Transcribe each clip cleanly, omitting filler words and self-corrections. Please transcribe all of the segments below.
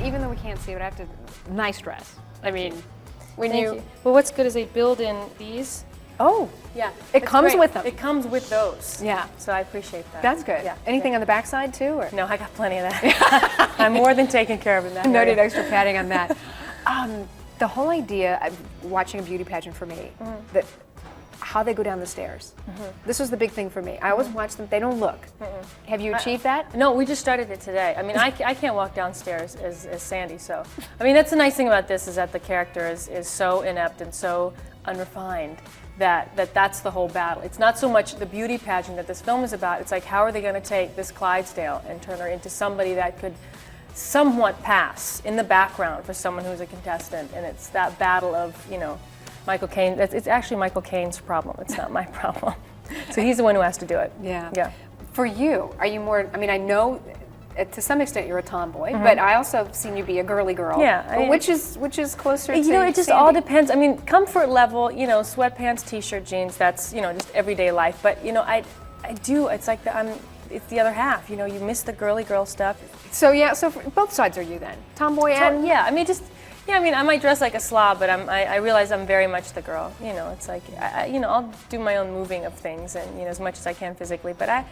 even though we can't see it, I have to, nice dress. I mean, when Thank you. Well, what's good is they build in these. Oh, Yeah. it comes great. with them. It comes with those. Yeah. So I appreciate that. That's good. Yeah. Anything on the backside too? Or? No, I got plenty of that. I'm more than taken care of in that No area. need extra padding on that. The whole idea of watching a beauty pageant for me, that how they go down the stairs. This was the big thing for me. I always watch them, they don't look. Have you achieved that? No, we just started it today. I mean, I can't walk downstairs as Sandy, so. I mean, that's the nice thing about this is that the character is so inept and so unrefined that's the whole battle. It's not so much the beauty pageant that this film is about, it's like how are they going to take this Clydesdale and turn her into somebody that could somewhat pass in the background for someone who's a contestant, and it's that battle of, you know, Michael Caine. It's actually Michael Caine's problem. It's not my problem. So he's the one who has to do it. Yeah. Yeah. For you, are you more, I mean, I know to some extent you're a tomboy, but I also have seen you be a girly girl. Yeah. But which is closer to You know, it just Sandy? all depends. I mean, comfort level, you know, sweatpants, t-shirt, jeans, that's, you know, just everyday life. But, you know, I do, it's like it's the other half, you know, you miss the girly girl stuff. So yeah, so both sides are you then? Tomboy and? Yeah, I mean, I mean, I might dress like a slob, but I realize I'm very much the girl. You know, it's like, you know, I'll do my own moving of things and, you know, as much as I can physically, but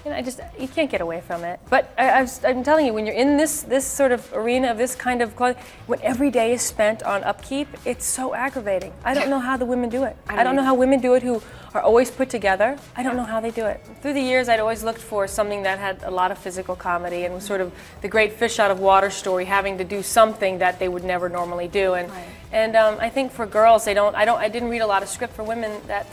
you know, you can't get away from it. But I'm telling you, when you're in this sort of arena of this kind of clothing, when every day is spent on upkeep, it's so aggravating. I don't know how the women do it. I don't know how women do it who are always put together. I don't know how they do it. Through the years, I'd always looked for something that had a lot of physical comedy and was sort of the great fish out of water story, having to do something that they would never normally do. And I think for girls, I didn't read a lot of script for women that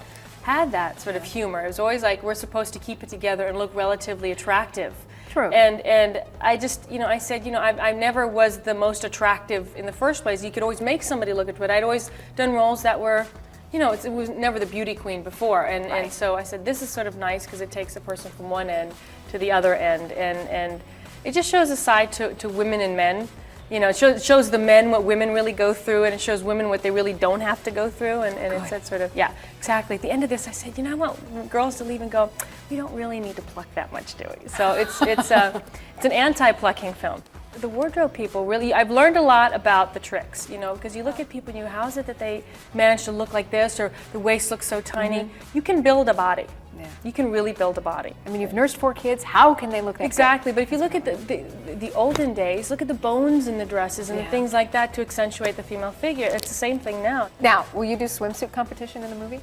had that sort of humor. It was always like we're supposed to keep it together and look relatively attractive. True. And I just, you know, I said, you know, I never was the most attractive in the first place. You could always make somebody look attractive. I'd always done roles that were, you know, it was never the beauty queen before. And so I said, this is sort of nice because it takes a person from one end to the other end. And it just shows a side to women and men. You know, it shows the men what women really go through, and it shows women what they really don't have to go through, and it's that sort of, yeah, exactly. At the end of this, I said, you know, I want girls to leave and go, we don't really need to pluck that much, do we? So it's an anti-plucking film. The wardrobe people really, I've learned a lot about the tricks, you know, because you look at people and how is it that they manage to look like this, or the waist looks so tiny? You can build a body. Yeah. You can really build a body. I mean, you've nursed 4 kids. How can they look that exactly? But if you look at the olden days, look at the bones in the dresses and the things like that to accentuate the female figure. It's the same thing now. Now, will you do swimsuit competition in the movie?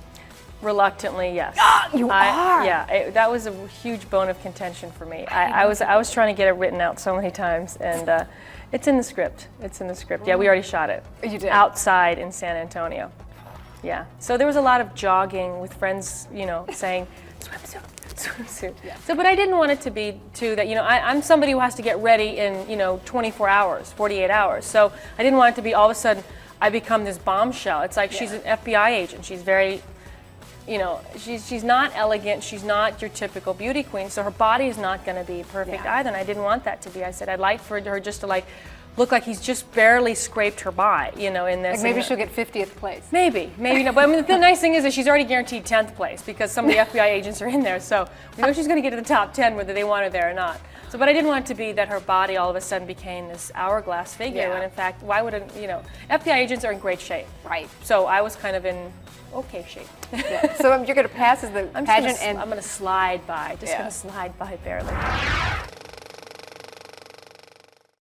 Reluctantly, yes. You are? Yeah, that was a huge bone of contention for me. I was trying to get it written out so many times, and it's in the script. It's in the script. Yeah, we already shot it. You did? Outside in San Antonio. Yeah. So there was a lot of jogging with friends, you know, saying, swimsuit. Yeah. So, but I didn't want it to be too that, you know, I'm somebody who has to get ready in, you know, 24 hours, 48 hours. So I didn't want it to be all of a sudden I become this bombshell. It's like she's an FBI agent. She's very, you know, she's not elegant. She's not your typical beauty queen. So her body is not going to be perfect either. And I didn't want that to be. I said I'd like for her just to like look like he's just barely scraped her by, you know, in this. Like maybe she'll get 50th place. Maybe no. But I mean, the nice thing is that she's already guaranteed 10th place because some of the FBI agents are in there. So we know she's going to get to the top 10 whether they want her there or not. So, but I didn't want it to be that her body all of a sudden became this hourglass figure. When in fact, why would it, you know, FBI agents are in great shape. Right. So I was kind of in okay shape. Yeah. So you're going to pass as the pageant, I'm going to slide by. Just going to slide by barely.